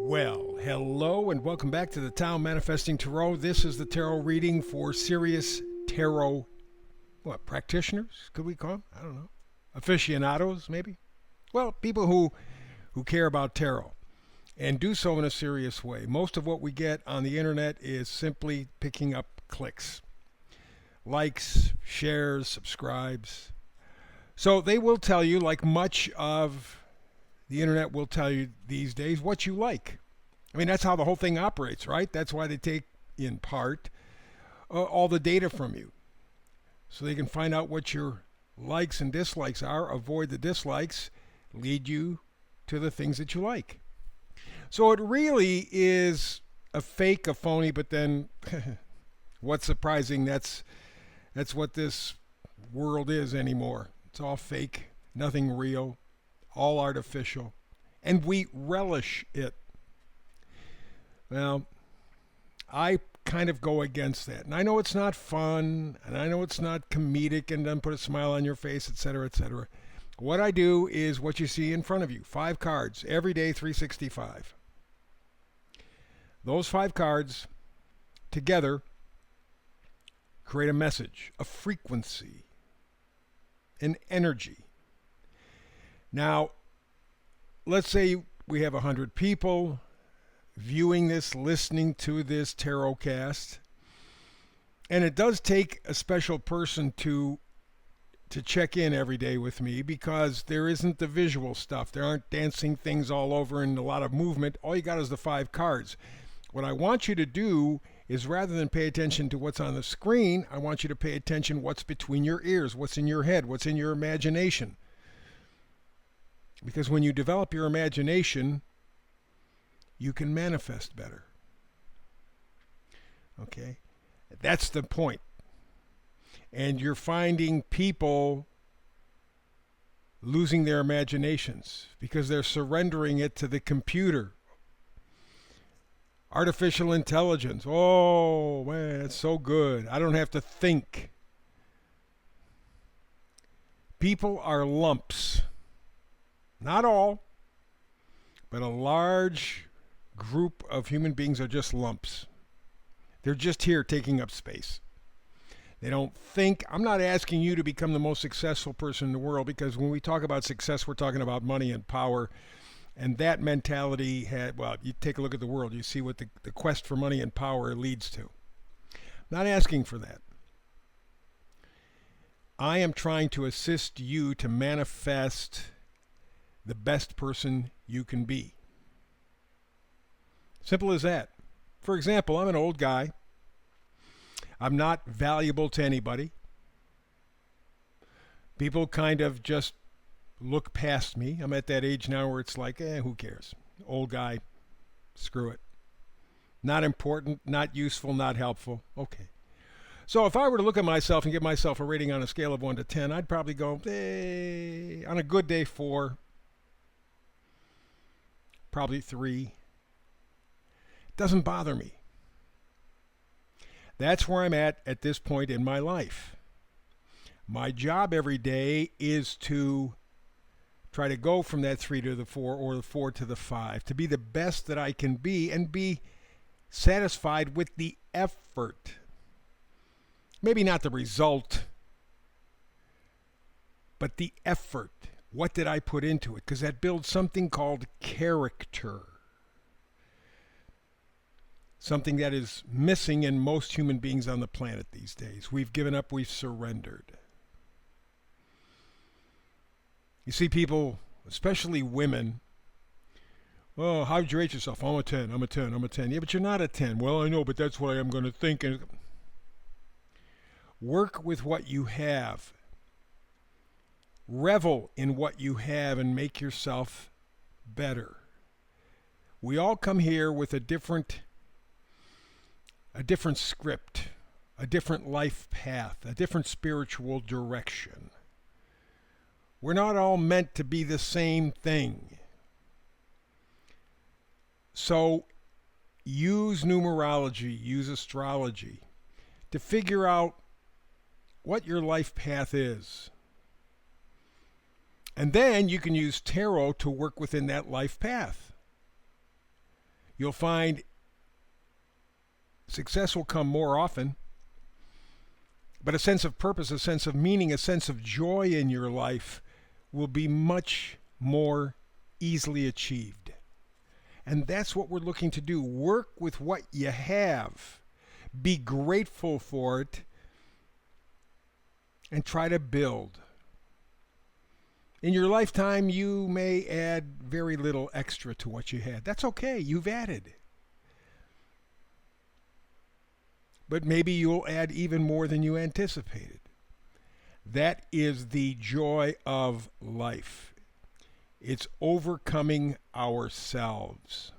Well, hello and welcome back to the Tao Manifesting Tarot. This is the tarot reading for serious tarot practitioners, could we call them? I don't know. Aficionados, maybe? Well, people who care about tarot and do so in a serious way. Most of what we get on the internet is simply picking up clicks, likes, shares, subscribes. So they will tell you, like much of the internet will tell you these days, what you like. I mean, that's how the whole thing operates, right? That's why they take, in part, all the data from you. So they can find out what your likes and dislikes are, avoid the dislikes, lead you to the things that you like. So it really is a fake, a phony, but then what's surprising, that's what this world is anymore. It's all fake, nothing real, all artificial, and we relish it. Well, I kind of go against that. And I know it's not fun, and I know it's not comedic and doesn't put a smile on your face, etc., etc. What I do is what you see in front of you. 5 cards, every day, 365. Those 5 cards together create a message, a frequency, an energy. Now, let's say we have 100 people viewing this, listening to this tarot cast. And it does take a special person to check in every day with me, because there isn't the visual stuff. There aren't dancing things all over and a lot of movement. All you got is the 5 cards. What I want you to do is, rather than pay attention to what's on the screen, I want you to pay attention what's between your ears, what's in your head, what's in your imagination. Because when you develop your imagination, you can manifest better. Okay? That's the point. And you're finding people losing their imaginations because they're surrendering it to the computer. Artificial intelligence. Oh, man, it's so good. I don't have to think. People are lumps. Not all, but a large group of human beings are just lumps. They're just here taking up space. They don't think. I'm not asking you to become the most successful person in the world, because when we talk about success, we're talking about money and power. And that mentality you take a look at the world, you see what the quest for money and power leads to. I'm not asking for that. I am trying to assist you to manifest the best person you can be. Simple as that. For example, I'm an old guy. I'm not valuable to anybody. People kind of just look past me. I'm at that age now where it's like, who cares? Old guy, screw it. Not important, not useful, not helpful. Okay. So if I were to look at myself and give myself a rating on a scale of 1 to 10, I'd probably go, on a good day, 4. Probably 3. Doesn't bother me. That's where I'm at this point in my life. My job every day is to try to go from that 3 to the 4, or the 4 to the 5, to be the best that I can be and be satisfied with the effort. Maybe not the result, but the effort. What did I put into it? Because that builds something called character. Something that is missing in most human beings on the planet these days. We've given up, we've surrendered. You see people, especially women, oh, how'd you rate yourself? I'm a 10, I'm a 10, I'm a 10. Yeah, but you're not a 10. Well, I know, but that's what I'm going to think. Work with what you have. Revel in what you have and make yourself better. We all come here with a different script, a different life path, a different spiritual direction. We're not all meant to be the same thing. So use numerology, use astrology to figure out what your life path is. And then you can use tarot to work within that life path. You'll find success will come more often, but a sense of purpose, a sense of meaning, a sense of joy in your life will be much more easily achieved. And that's what we're looking to do. Work with what you have. Be grateful for it and try to build. In your lifetime, you may add very little extra to what you had. That's okay. You've added. But maybe you'll add even more than you anticipated. That is the joy of life. It's overcoming ourselves.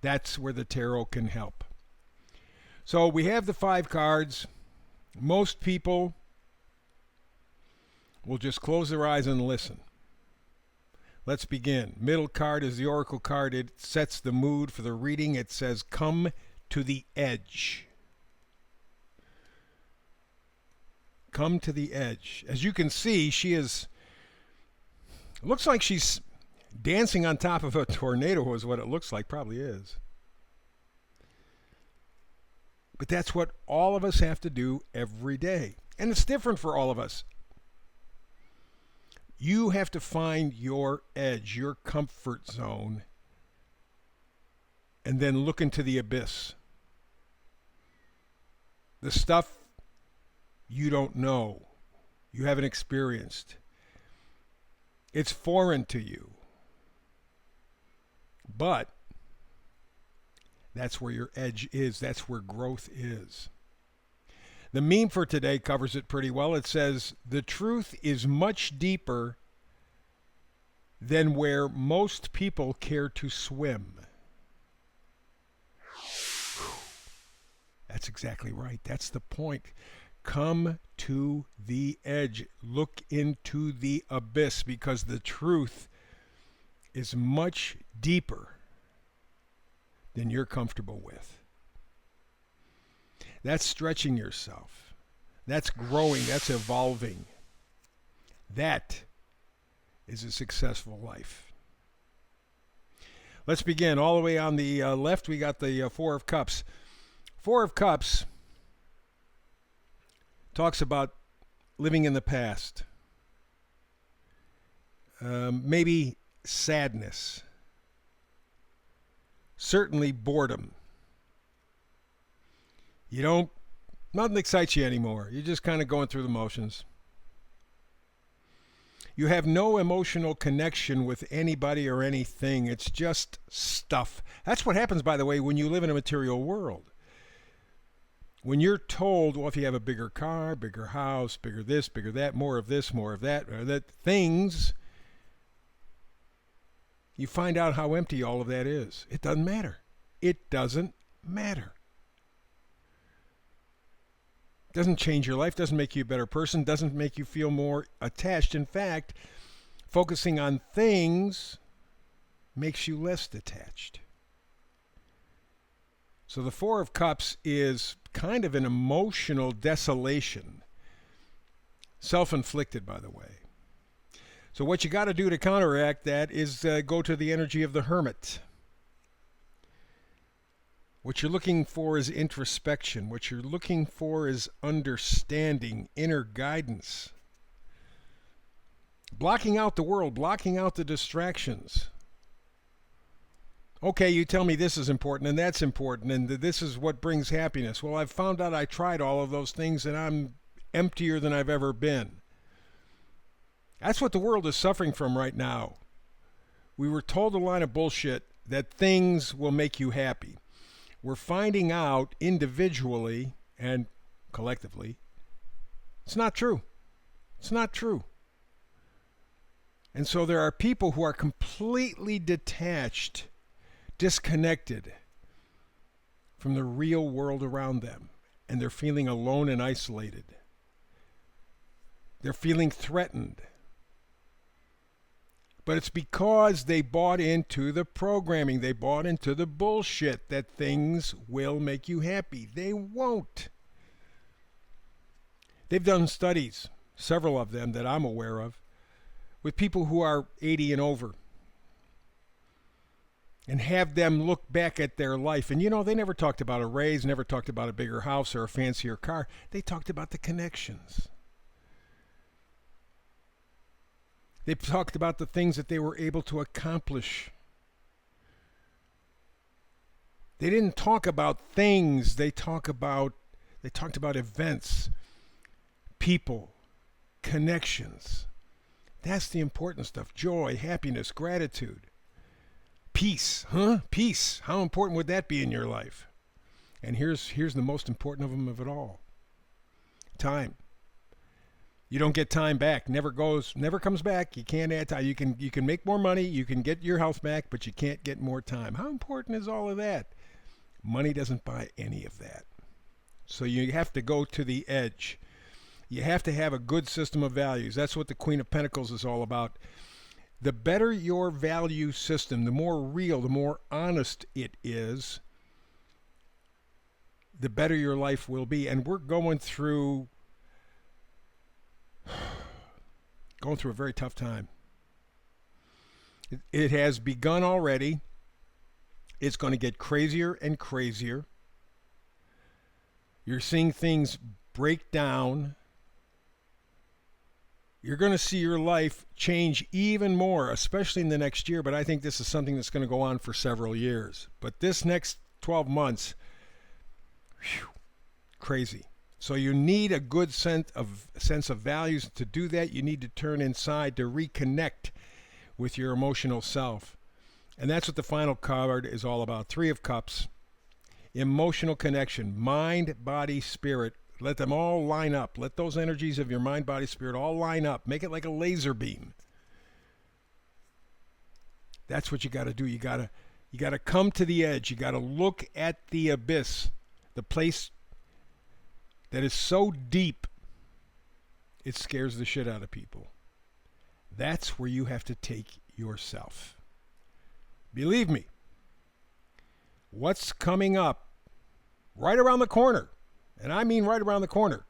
That's where the tarot can help. So we have the 5 cards. Most people will just close their eyes and listen. Let's begin. Middle card is the Oracle card. It sets the mood for the reading. It says, come to the edge. Come to the edge. As you can see, looks like she's dancing on top of a tornado is what it looks like. Probably is. But that's what all of us have to do every day. And it's different for all of us. You have to find your edge, your comfort zone, and then look into the abyss. The stuff you don't know, you haven't experienced. It's foreign to you. But that's where your edge is. That's where growth is. The meme for today covers it pretty well. It says, the truth is much deeper than where most people care to swim. That's exactly right. That's the point. Come to the edge. Look into the abyss, because the truth is much deeper than you're comfortable with. That's stretching yourself. That's growing. That's evolving. That is a successful life. Let's begin. All the way on the left, we got the 4 of Cups. 4 of Cups talks about living in the past. Maybe sadness. Certainly boredom. Nothing excites you anymore. You're just kind of going through the motions. You have no emotional connection with anybody or anything. It's just stuff. That's what happens, by the way, when you live in a material world. When you're told, well, if you have a bigger car, bigger house, bigger this, bigger that, more of this, more of that, or that things, you find out how empty all of that is. It doesn't matter. It doesn't matter. Doesn't change your life, doesn't make you a better person, doesn't make you feel more attached. In fact, focusing on things makes you less detached. So the 4 of Cups is kind of an emotional desolation. Self-inflicted, by the way. So what you got to do to counteract that is go to the energy of the Hermit. What you're looking for is introspection. What you're looking for is understanding, inner guidance. Blocking out the world, blocking out the distractions. Okay, you tell me this is important and that's important and this is what brings happiness. Well, I've found out I tried all of those things and I'm emptier than I've ever been. That's what the world is suffering from right now. We were told a line of bullshit that things will make you happy. We're finding out individually and collectively, it's not true. It's not true. And so there are people who are completely detached, disconnected from the real world around them, and they're feeling alone and isolated. They're feeling threatened. But it's because they bought into the programming. They bought into the bullshit that things will make you happy. They won't. They've done studies, several of them that I'm aware of, with people who are 80 and over. and have them look back at their life. And you know, they never talked about a raise, never talked about a bigger house or a fancier car. They talked about the connections. They talked about the things that they were able to accomplish. They didn't talk about things, they talked about events, people, connections. That's the important stuff. Joy, happiness, gratitude. Peace, Peace. How important would that be in your life? And here's the most important of them of it all. Time. You don't get time back. Never comes back. You can't add time. You can make more money, you can get your health back, but you can't get more time. How important is all of that? Money doesn't buy any of that. So you have to go to the edge. You have to have a good system of values. That's what the Queen of Pentacles is all about. The better your value system, the more real, the more honest it is, the better your life will be. And we're going through a very tough time. It has begun already. It's going to get crazier and crazier. You're seeing things break down. You're going to see your life change even more, especially in the next year. But I think this is something that's going to go on for several years. But this next 12 months, crazy. So you need a good sense of values. To do that, you need to turn inside to reconnect with your emotional self. And that's what the final card is all about. 3 of Cups. Emotional connection. Mind, body, spirit. Let them all line up. Let those energies of your mind, body, spirit all line up. Make it like a laser beam. That's what you got to do. You got to come to the edge. You got to look at the abyss, the place that is so deep it scares the shit out of people. That's where you have to take yourself. Believe me, what's coming up right around the corner, and I mean right around the corner,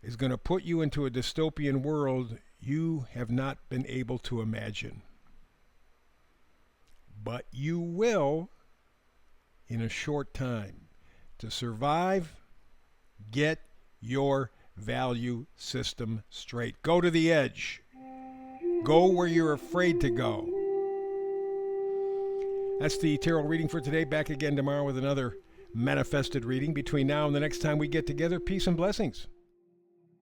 is going to put you into a dystopian world you have not been able to imagine. But you will in a short time. To survive, get your value system straight. Go to the edge. Go where you're afraid to go. That's the tarot reading for today. Back again tomorrow with another manifested reading. Between now and the next time we get together, peace and blessings.